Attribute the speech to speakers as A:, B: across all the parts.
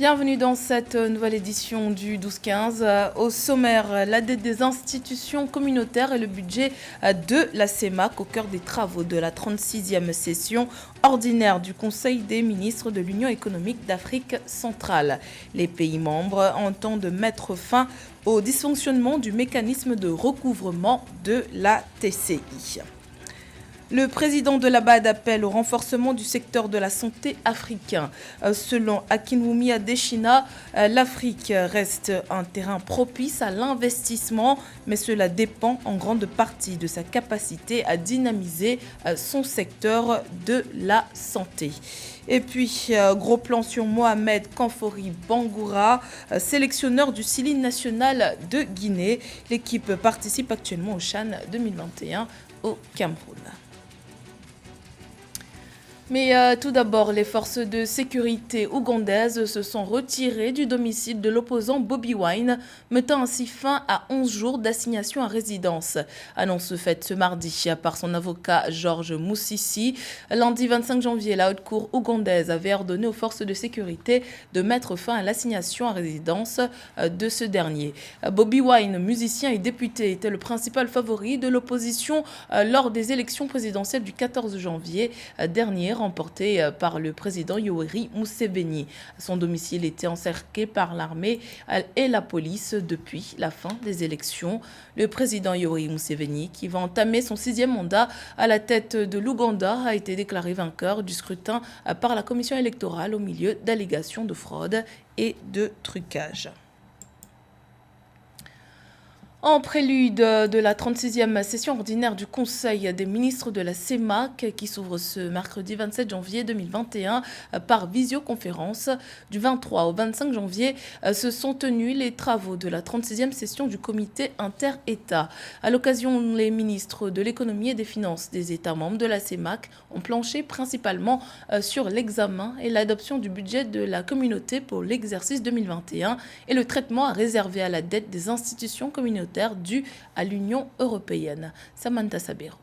A: Bienvenue dans cette nouvelle édition du 12-15. Au sommaire, la dette des institutions communautaires et le budget de la CEMAC au cœur des travaux de la 36e session ordinaire du Conseil des ministres de l'Union économique d'Afrique centrale. Les pays membres entendent mettre fin au dysfonctionnement du mécanisme de recouvrement de la TCI. Le président de la BAD appelle au renforcement du secteur de la santé africain. Selon Akinwumi Adesina, l'Afrique reste un terrain propice à l'investissement, mais cela dépend en grande partie de sa capacité à dynamiser son secteur de la santé. Et puis, gros plan sur Mohamed Kamfori Bangoura, sélectionneur du Sili national de Guinée. L'équipe participe actuellement au CHAN 2021 au Cameroun. Mais tout d'abord, les forces de sécurité ougandaises se sont retirées du domicile de l'opposant Bobi Wine, mettant ainsi fin à 11 jours d'assignation à résidence. Annonce faite ce mardi par son avocat George Musisi. Lundi 25 janvier, la haute cour ougandaise avait ordonné aux forces de sécurité de mettre fin à l'assignation à résidence de ce dernier. Bobi Wine, musicien et député, était le principal favori de l'opposition lors des élections présidentielles du 14 janvier dernier, remporté par le président Yoweri Museveni. Son domicile était encerclé par l'armée et la police depuis la fin des élections. Le président Yoweri Museveni, qui va entamer son 6e mandat à la tête de l'Ouganda, a été déclaré vainqueur du scrutin par la commission électorale au milieu d'allégations de fraude et de trucage. En prélude de la 36e session ordinaire du Conseil des ministres de la CEMAC qui s'ouvre ce mercredi 27 janvier 2021 par visioconférence, du 23 au 25 janvier se sont tenus les travaux de la 36e session du comité inter-État. À l'occasion, les ministres de l'économie et des finances des États membres de la CEMAC ont planché principalement sur l'examen et l'adoption du budget de la communauté pour l'exercice 2021 et le traitement à réserver à la dette des institutions communautaires dû à l'Union européenne. Samantha Sabero.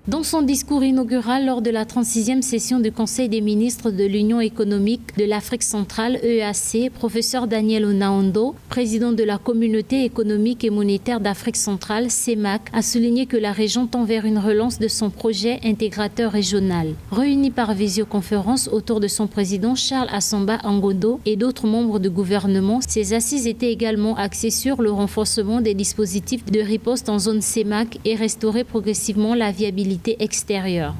B: Dans son discours inaugural lors de la 36e session du Conseil des ministres de l'Union économique de l'Afrique centrale, EEAC, professeur Daniel Onaondo, président de la communauté économique et monétaire d'Afrique centrale, CEMAC, a souligné que la région tend vers une relance de son projet intégrateur régional. Réunis par visioconférence autour de son président Charles Assamba Angondo et d'autres membres du gouvernement, ces assises étaient également axées sur le renforcement des dispositifs de riposte en zone CEMAC et restaurer progressivement la viabilité extérieure.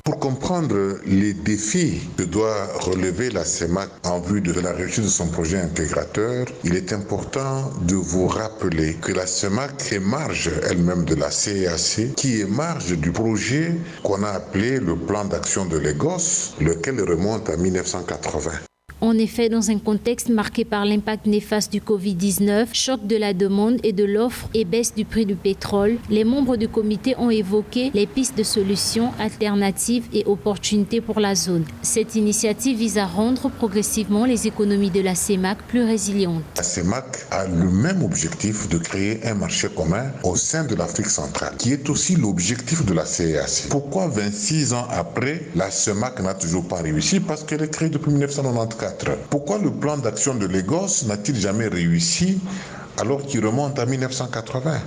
C: Pour comprendre les défis que doit relever la CEMAC en vue de la réussite de son projet intégrateur, il est important de vous rappeler que la CEMAC émarge elle-même de la CEAC, qui émarge du projet qu'on a appelé le plan d'action de Lagos, lequel remonte à 1980.
B: En effet, dans un contexte marqué par l'impact néfaste du Covid-19, choc de la demande et de l'offre et baisse du prix du pétrole, les membres du comité ont évoqué les pistes de solutions alternatives et opportunités pour la zone. Cette initiative vise à rendre progressivement les économies de la CEMAC plus résilientes.
C: La CEMAC a le même objectif de créer un marché commun au sein de l'Afrique centrale, qui est aussi l'objectif de la CEAC. Pourquoi 26 ans après, la CEMAC n'a toujours pas réussi? Parce qu'elle est créée depuis 1994. Pourquoi le plan d'action de Lagos n'a-t-il jamais réussi alors qu'il remonte à 1980?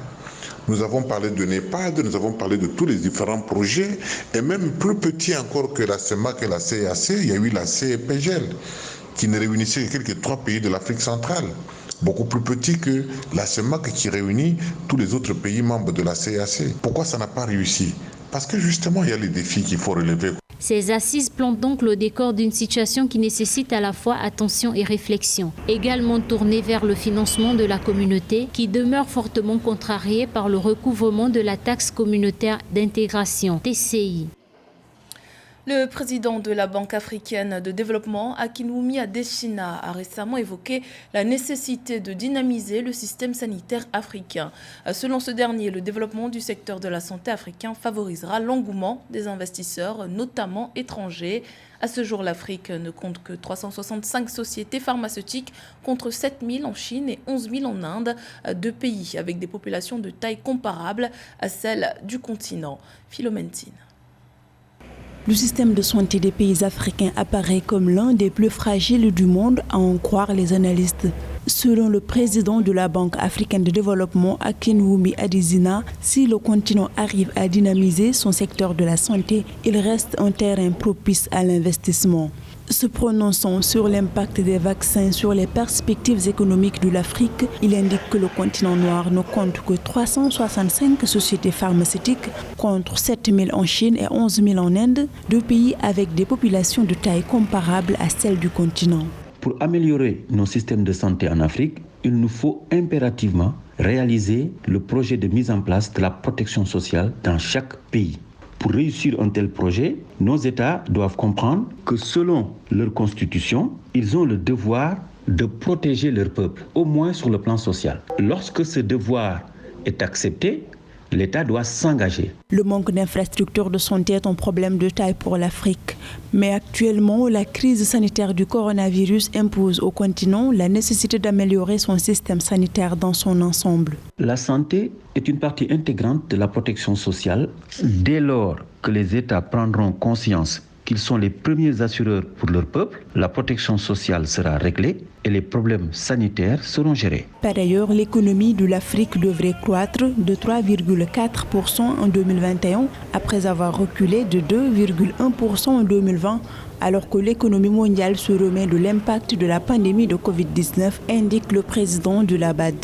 C: Nous avons parlé de NEPAD, nous avons parlé de tous les différents projets, et même plus petit encore que la CEMAC et la CEAC, il y a eu la CEPGL, qui ne réunissait que quelques 3 pays de l'Afrique centrale. Beaucoup plus petit que la CEMAC qui réunit tous les autres pays membres de la CEAC. Pourquoi ça n'a pas réussi? Parce que justement, il y a les défis qu'il faut relever.
B: Ces assises plantent donc le décor d'une situation qui nécessite à la fois attention et réflexion. Également tournée vers le financement de la communauté, qui demeure fortement contrariée par le recouvrement de la taxe communautaire d'intégration, TCI.
A: Le président de la Banque africaine de développement, Akinwumi Adesina, a récemment évoqué la nécessité de dynamiser le système sanitaire africain. Selon ce dernier, le développement du secteur de la santé africain favorisera l'engouement des investisseurs, notamment étrangers. À ce jour, l'Afrique ne compte que 365 sociétés pharmaceutiques contre 7 000 en Chine et 11 000 en Inde, 2 pays avec des populations de taille comparable à celle du continent. Philomène Tine.
D: Le système de santé des pays africains apparaît comme l'un des plus fragiles du monde, à en croire les analystes. Selon le président de la Banque africaine de développement, Akinwumi Adesina, si le continent arrive à dynamiser son secteur de la santé, il reste un terrain propice à l'investissement. Se prononçant sur l'impact des vaccins sur les perspectives économiques de l'Afrique, il indique que le continent noir ne compte que 365 sociétés pharmaceutiques contre 7 000 en Chine et 11 000 en Inde, deux pays avec des populations de taille comparable à celle du continent.
E: Pour améliorer nos systèmes de santé en Afrique, il nous faut impérativement réaliser le projet de mise en place de la protection sociale dans chaque pays. Pour réussir un tel projet, nos États doivent comprendre que selon leur constitution, ils ont le devoir de protéger leur peuple, au moins sur le plan social. Lorsque ce devoir est accepté, l'État doit s'engager.
D: Le manque d'infrastructures de santé est un problème de taille pour l'Afrique. Mais actuellement, la crise sanitaire du coronavirus impose au continent la nécessité d'améliorer son système sanitaire dans son ensemble.
E: La santé est une partie intégrante de la protection sociale. Dès lors que les États prendront conscience qu'ils sont les premiers assureurs pour leur peuple, la protection sociale sera réglée et les problèmes sanitaires seront gérés.
D: Par ailleurs, l'économie de l'Afrique devrait croître de 3,4% en 2021 après avoir reculé de 2,1% en 2020, alors que l'économie mondiale se remet de l'impact de la pandémie de Covid-19, indique le président de la BAD.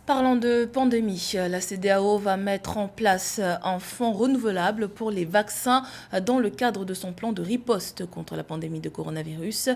A: Parlant de pandémie, la CEDEAO va mettre en place un fonds renouvelable pour les vaccins dans le cadre de son plan de riposte contre la pandémie de coronavirus.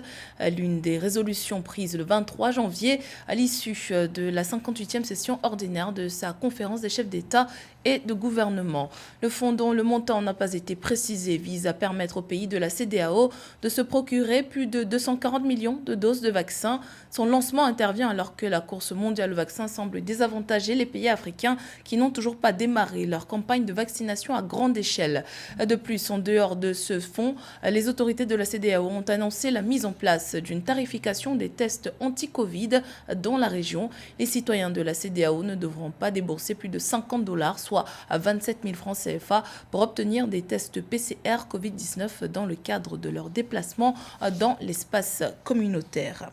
A: L'une des résolutions prises le 23 janvier à l'issue de la 58e session ordinaire de sa conférence des chefs d'État et de gouvernement. Le fonds dont le montant n'a pas été précisé vise à permettre aux pays de la CEDEAO de se procurer plus de 240 millions de doses de vaccins. Son lancement intervient alors que la course mondiale au vaccin semble désavantager les pays africains qui n'ont toujours pas démarré leur campagne de vaccination à grande échelle. De plus, en dehors de ce fonds, les autorités de la CEDEAO ont annoncé la mise en place d'une tarification des tests anti-Covid dans la région. Les citoyens de la CEDEAO ne devront pas débourser plus de $50, soit à 27 000 francs CFA, pour obtenir des tests PCR Covid-19 dans le cadre de leur déplacement dans l'espace communautaire.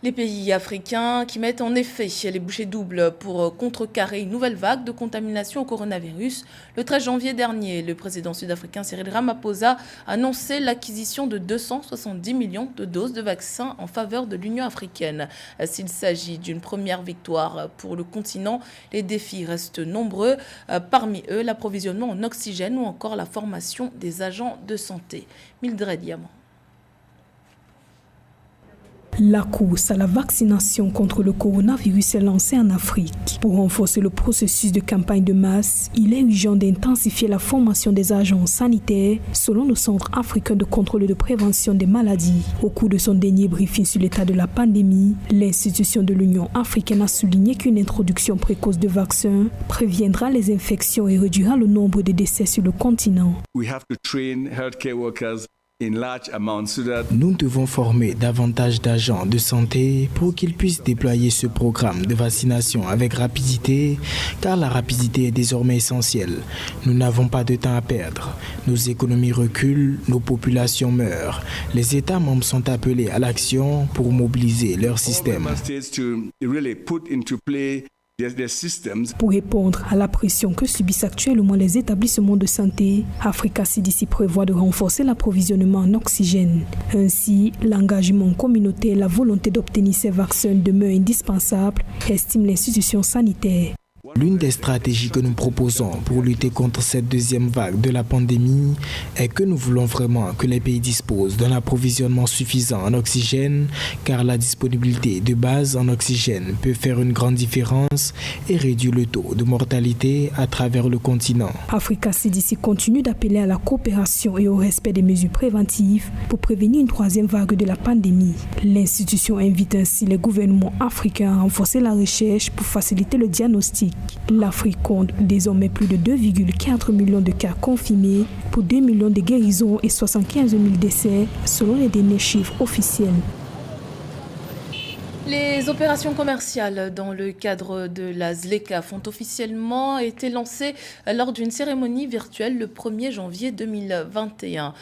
A: Les pays africains qui mettent en effet les bouchées doubles pour contrecarrer une nouvelle vague de contamination au coronavirus. Le 13 janvier dernier, le président sud-africain Cyril Ramaphosa a annoncé l'acquisition de 270 millions de doses de vaccins en faveur de l'Union africaine. S'il s'agit d'une première victoire pour le continent, les défis restent nombreux. Parmi eux, l'approvisionnement en oxygène ou encore la formation des agents de santé. Mildred Diamant.
F: La course à la vaccination contre le coronavirus est lancée en Afrique. Pour renforcer le processus de campagne de masse, il est urgent d'intensifier la formation des agents sanitaires, selon le Centre africain de contrôle et de prévention des maladies. Au cours de son dernier briefing sur l'état de la pandémie, l'institution de l'Union africaine a souligné qu'une introduction précoce de vaccins préviendra les infections et réduira le nombre de décès sur le continent.
G: We have to train healthcare workers in large amounts so that
H: nous devons former davantage d'agents de santé pour qu'ils puissent déployer ce programme de vaccination avec rapidité, car la rapidité est désormais essentielle. Nous n'avons pas de temps à perdre. Nos économies reculent, nos populations meurent. Les États membres sont appelés à l'action pour mobiliser leur système.
F: Pour répondre à la pression que subissent actuellement les établissements de santé, Africa CDC prévoit de renforcer l'approvisionnement en oxygène. Ainsi, l'engagement communautaire et la volonté d'obtenir ces vaccins demeurent indispensables, estime l'institution sanitaire.
H: L'une des stratégies que nous proposons pour lutter contre cette deuxième vague de la pandémie est que nous voulons vraiment que les pays disposent d'un approvisionnement suffisant en oxygène, car la disponibilité de base en oxygène peut faire une grande différence et réduire le taux de mortalité à travers le continent.
F: Africa CDC continue d'appeler à la coopération et au respect des mesures préventives pour prévenir une troisième vague de la pandémie. L'institution invite ainsi les gouvernements africains à renforcer la recherche pour faciliter le diagnostic. L'Afrique compte désormais plus de 2,4 millions de cas confirmés pour 2 millions de guérisons et 75 000 décès selon les derniers chiffres officiels.
A: Les opérations commerciales dans le cadre de la ZLECAf ont officiellement été lancées lors d'une cérémonie virtuelle le 1er janvier 2021.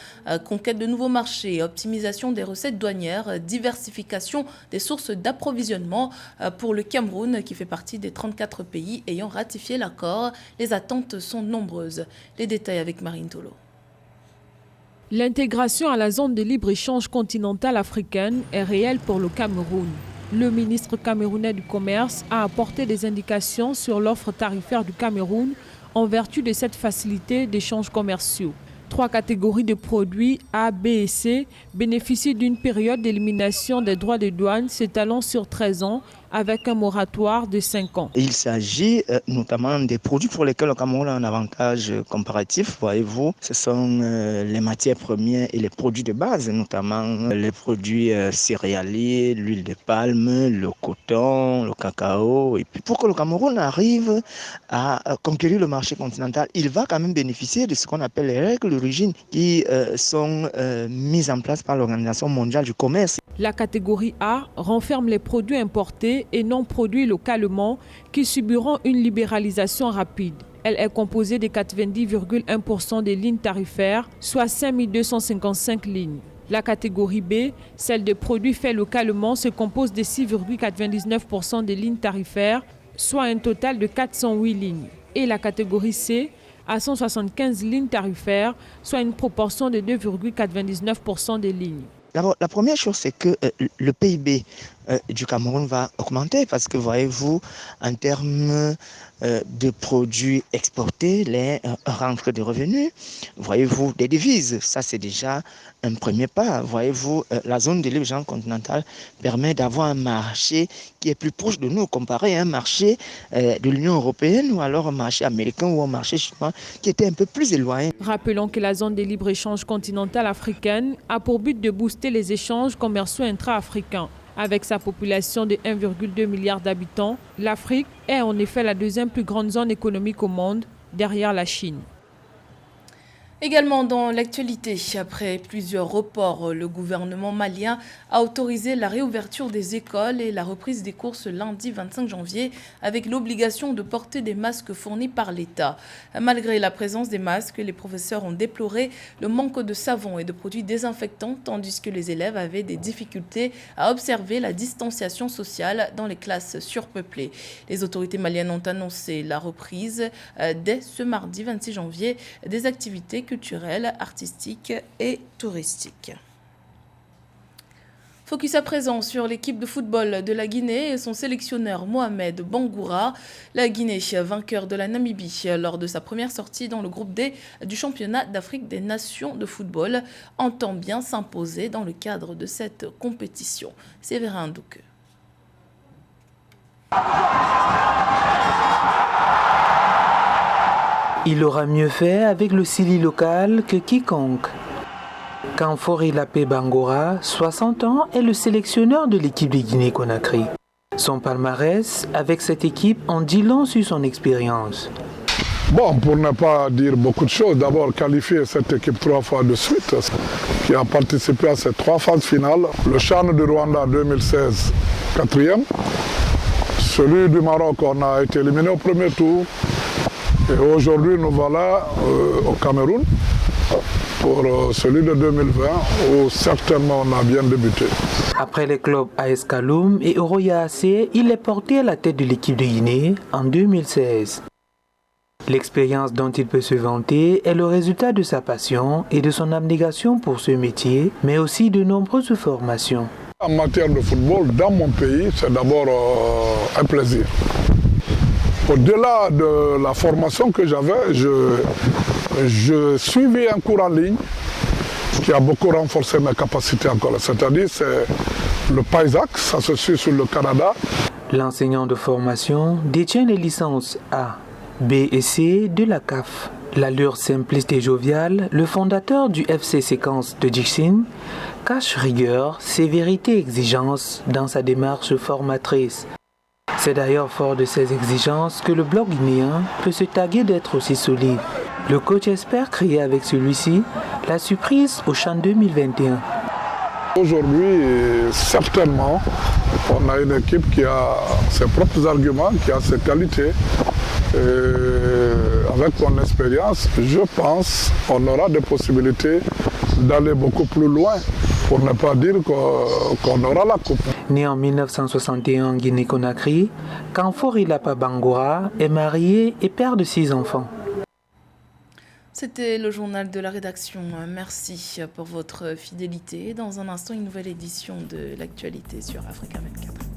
A: Conquête de nouveaux marchés, optimisation des recettes douanières, diversification des sources d'approvisionnement pour le Cameroun qui fait partie des 34 pays ayant ratifié l'accord. Les attentes sont nombreuses. Les détails avec Marine Tolo.
I: L'intégration à la zone de libre-échange continentale africaine est réelle pour le Cameroun. Le ministre camerounais du Commerce a apporté des indications sur l'offre tarifaire du Cameroun en vertu de cette facilité d'échanges commerciaux. 3 catégories de produits A, B et C bénéficient d'une période d'élimination des droits de douane s'étalant sur 13 ans avec un moratoire de 5 ans.
J: Il s'agit notamment des produits pour lesquels le Cameroun a un avantage comparatif. Voyez-vous, ce sont les matières premières et les produits de base, notamment les produits céréaliers, l'huile de palme, le coton, le cacao. Et puis pour que le Cameroun arrive à conquérir le marché continental, il va quand même bénéficier de ce qu'on appelle les règles d'origine qui sont mises en place par l'Organisation mondiale du commerce.
I: La catégorie A renferme les produits importés et non produits localement qui subiront une libéralisation rapide. Elle est composée de 90,1% des lignes tarifaires, soit 5255 lignes. La catégorie B, celle des produits faits localement, se compose de 6,99% des lignes tarifaires, soit un total de 408 lignes. Et la catégorie C, à 175 lignes tarifaires, soit une proportion de 2,99% des lignes.
J: D'abord, la première chose, c'est que le PIB du Cameroun va augmenter parce que, voyez-vous, en termes de produits exportés, les rentrées de revenus, voyez-vous, des devises, ça c'est déjà un premier pas. Voyez-vous, la zone de libre-échange continentale permet d'avoir un marché qui est plus proche de nous comparé à un marché de l'Union européenne ou alors un marché américain ou un marché chinois qui était un peu plus éloigné.
I: Rappelons que la zone de libre-échange continentale africaine a pour but de booster les échanges commerciaux intra-africains. Avec sa population de 1,2 milliard d'habitants, l'Afrique est en effet la deuxième plus grande zone économique au monde, derrière la Chine.
A: Également dans l'actualité, après plusieurs reports, le gouvernement malien a autorisé la réouverture des écoles et la reprise des cours ce lundi 25 janvier avec l'obligation de porter des masques fournis par l'État. Malgré la présence des masques, les professeurs ont déploré le manque de savon et de produits désinfectants tandis que les élèves avaient des difficultés à observer la distanciation sociale dans les classes surpeuplées. Les autorités maliennes ont annoncé la reprise dès ce mardi 26 janvier des activités culturelles, artistiques et touristiques. Focus à présent sur l'équipe de football de la Guinée et son sélectionneur Mohamed Bangoura. La Guinée, vainqueur de la Namibie lors de sa première sortie dans le groupe D du championnat d'Afrique des Nations de football, entend bien s'imposer dans le cadre de cette compétition. Séverin Douke.
K: Il aura mieux fait avec le Sili local que quiconque. Kanfori Lapé Bangoura, 60 ans, est le sélectionneur de l'équipe de Guinée-Conakry. Son palmarès avec cette équipe en dit long sur son expérience.
L: Bon, pour ne pas dire beaucoup de choses, d'abord qualifier cette équipe 3 fois de suite, qui a participé à ces 3 phases finales. Le CHAN du Rwanda 2016, 4e. Celui du Maroc, on a été éliminé au premier tour. Et aujourd'hui, nous voilà au Cameroun pour celui de 2020 où certainement on a bien débuté.
K: Après les clubs AS Kaloum et Oroya AC, il est porté à la tête de l'équipe de Guinée en 2016. L'expérience dont il peut se vanter est le résultat de sa passion et de son abnégation pour ce métier, mais aussi de nombreuses formations.
L: En matière de football, dans mon pays, c'est d'abord un plaisir. Au-delà de la formation que j'avais, je suivais un cours en ligne qui a beaucoup renforcé mes capacités encore. C'est-à-dire, c'est le PAISAC, ça se suit sur le Canada.
K: L'enseignant de formation détient les licences A, B et C de la CAF. L'allure simpliste et joviale, le fondateur du FC Séquence de Dixin cache rigueur, sévérité et exigence dans sa démarche formatrice. C'est d'ailleurs fort de ces exigences que le bloc guinéen peut se targuer d'être aussi solide. Le coach espère créer avec celui-ci la surprise au CHAN 2021.
L: Aujourd'hui, certainement, On a une équipe qui a ses propres arguments, qui a ses qualités. Et avec mon expérience, je pense qu'on aura des possibilités d'aller beaucoup plus loin, pour ne pas dire qu'on aura la coupe.
K: Né en 1961 en Guinée-Conakry, Kamfori Lapa Bangoura est marié et père de 6 enfants.
A: C'était le journal de la rédaction. Merci pour votre fidélité. Dans un instant, une nouvelle édition de l'actualité sur Africa 24.